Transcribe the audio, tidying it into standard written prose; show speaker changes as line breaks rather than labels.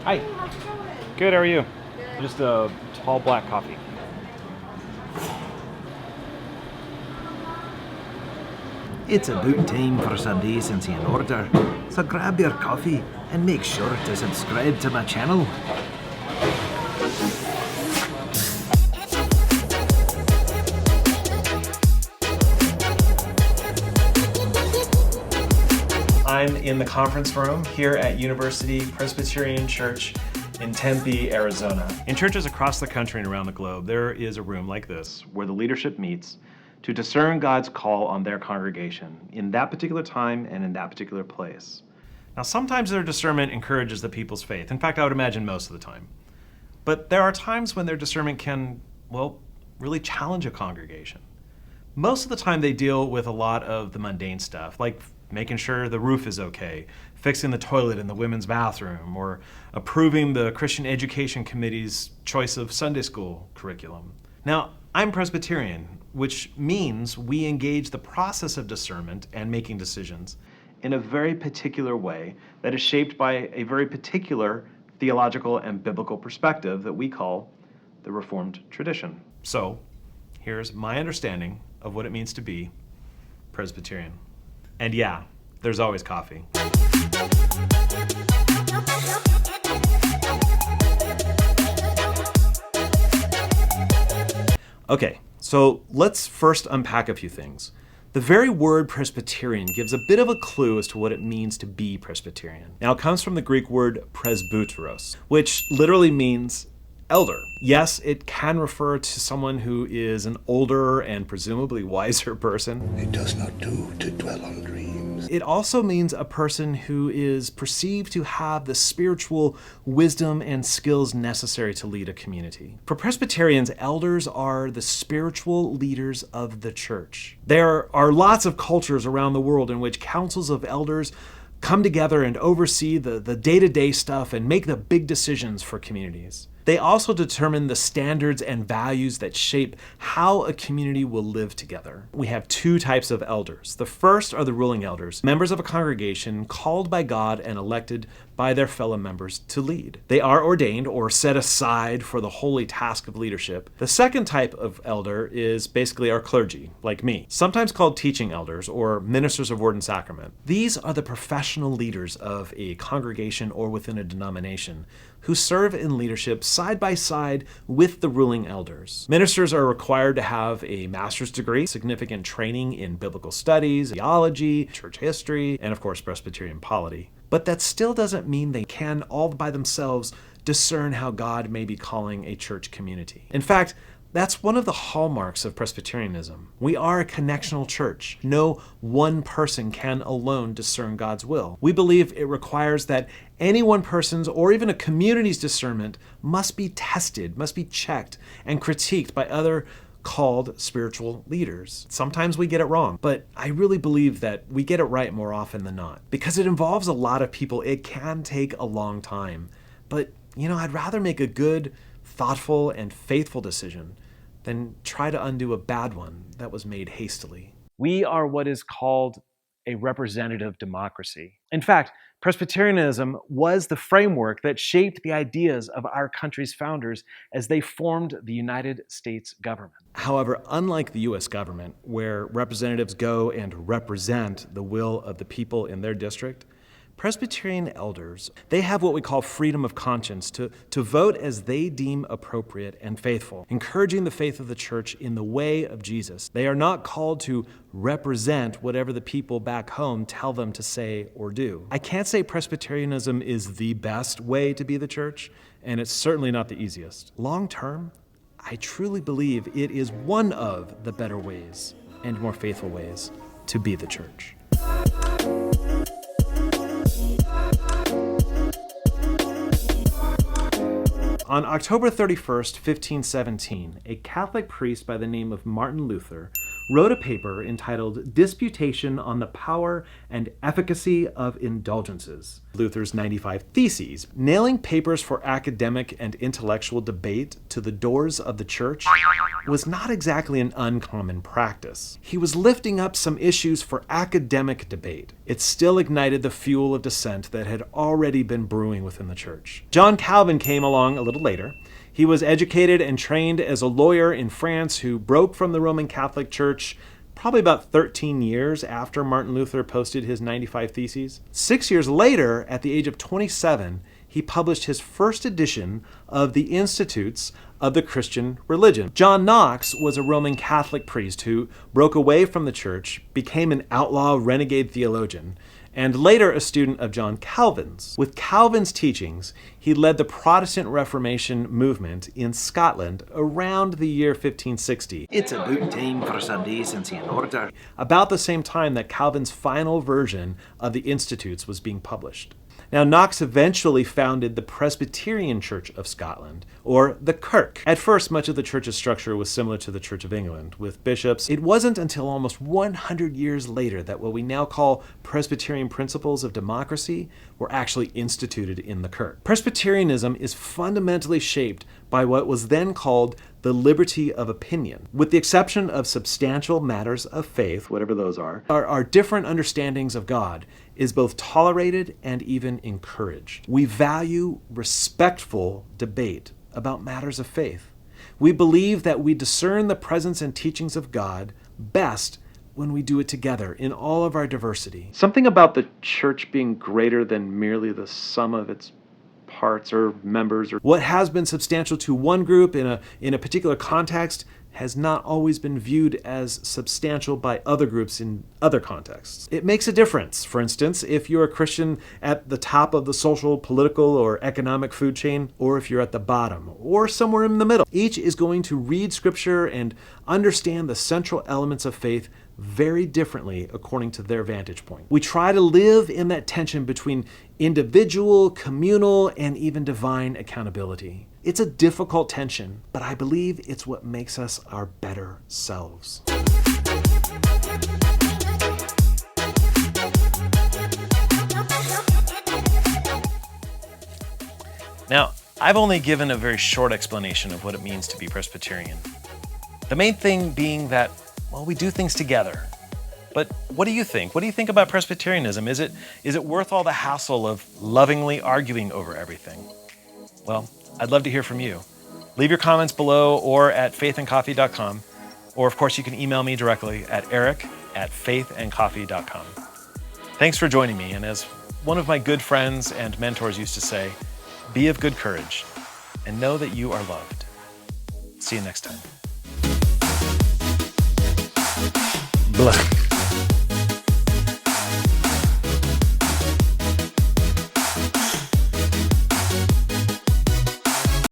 Hi.
How's it going?
Good, how are you?
Good.
Just a tall black coffee.
It's about time for some decency and order, so grab your coffee and make sure to subscribe to my channel.
I'm in the conference room here at University Presbyterian Church in Tempe, Arizona.
In churches across the country and around the globe, there is a room like this where the leadership meets to discern God's call on their congregation in that particular time and in that particular place. Now, sometimes their discernment encourages the people's faith. In fact, I would imagine most of the time. But there are times when their discernment can, well, really challenge a congregation. Most of the time they deal with a lot of the mundane stuff, like making sure the roof is okay, fixing the toilet in the women's bathroom, or approving the Christian Education Committee's choice of Sunday school curriculum. Now, I'm Presbyterian, which means we engage the process of discernment and making decisions in a very particular way that is shaped by a very particular theological and biblical perspective that we call the Reformed tradition. So, here's my understanding of what it means to be Presbyterian. And yeah, there's always coffee. Okay, so let's first unpack a few things. The very word Presbyterian gives a bit of a clue as to what it means to be Presbyterian. Now, it comes from the Greek word presbyteros, which literally means elder. Yes, it can refer to someone who is an older and presumably wiser person.
It does not do to dwell on dreams.
It also means a person who is perceived to have the spiritual wisdom and skills necessary to lead a community. For Presbyterians, elders are the spiritual leaders of the church. There are lots of cultures around the world in which councils of elders come together and oversee the day-to-day stuff and make the big decisions for communities. They also determine the standards and values that shape how a community will live together. We have two types of elders. The first are the ruling elders, members of a congregation called by God and elected by their fellow members to lead. They are ordained or set aside for the holy task of leadership. The second type of elder is basically our clergy, like me, sometimes called teaching elders or ministers of word and sacrament. These are the professional leaders of a congregation or within a denomination who serve in leadership side by side with the ruling elders. Ministers are required to have a master's degree, significant training in biblical studies, theology, church history, and of course Presbyterian polity. But that still doesn't mean they can all by themselves discern how God may be calling a church community. In fact, that's one of the hallmarks of Presbyterianism. We are a connectional church. No one person can alone discern God's will. We believe it requires that any one person's or even a community's discernment must be tested, must be checked and critiqued by other called spiritual leaders. Sometimes we get it wrong, but I really believe that we get it right more often than not. Because it involves a lot of people, it can take a long time. But, I'd rather make a good, thoughtful, and faithful decision than try to undo a bad one that was made hastily. We are what is called a representative democracy. In fact, Presbyterianism was the framework that shaped the ideas of our country's founders as they formed the United States government. However, unlike the US government, where representatives go and represent the will of the people in their district, Presbyterian elders, they have what we call freedom of conscience to vote as they deem appropriate and faithful, encouraging the faith of the church in the way of Jesus. They are not called to represent whatever the people back home tell them to say or do. I can't say Presbyterianism is the best way to be the church, and it's certainly not the easiest. Long term, I truly believe it is one of the better ways and more faithful ways to be the church. On October 31st, 1517, a Catholic priest by the name of Martin Luther wrote a paper entitled Disputation on the Power and Efficacy of Indulgences, Luther's 95 Theses. Nailing papers for academic and intellectual debate to the doors of the church was not exactly an uncommon practice. He was lifting up some issues for academic debate. It still ignited the fuel of dissent that had already been brewing within the church. John Calvin came along a little later. He was educated and trained as a lawyer in France who broke from the Roman Catholic Church probably about 13 years after Martin Luther posted his 95 Theses. 6 years later, at the age of 27, he published his first edition of the Institutes of the Christian Religion. John Knox was a Roman Catholic priest who broke away from the church, became an outlaw renegade theologian, and later a student of John Calvin's. With Calvin's teachings, he led the Protestant Reformation movement in Scotland around the year 1560.
It's about time for some decency and order.
About the same time that Calvin's final version of the Institutes was being published. Now, Knox eventually founded the Presbyterian Church of Scotland, or the Kirk. At first, much of the church's structure was similar to the Church of England, with bishops. It wasn't until almost 100 years later that what we now call Presbyterian principles of democracy were actually instituted in the Kirk. Presbyterianism is fundamentally shaped by what was then called the liberty of opinion. With the exception of substantial matters of faith, whatever those are, our different understandings of God is both tolerated and even encouraged. We value respectful debate about matters of faith. We believe that we discern the presence and teachings of God best when we do it together in all of our diversity. Something about the church being greater than merely the sum of its parts or members, or what has been substantial to one group in a particular context has not always been viewed as substantial by other groups in other contexts. It makes a difference, for instance, if you're a Christian at the top of the social, political, or economic food chain, or if you're at the bottom, or somewhere in the middle. Each is going to read Scripture and understand the central elements of faith very differently according to their vantage point. We try to live in that tension between individual, communal, and even divine accountability. It's a difficult tension, but I believe it's what makes us our better selves.
Now, I've only given a very short explanation of what it means to be Presbyterian. The main thing being that, well, we do things together. But what do you think? What do you think about Presbyterianism? Is it worth all the hassle of lovingly arguing over everything? Well, I'd love to hear from you. Leave your comments below or at faithandcoffee.com. Or, of course, you can email me directly at eric@faithandcoffee.com. Thanks for joining me. And as one of my good friends and mentors used to say, be of good courage and know that you are loved. See you next time.
Blah.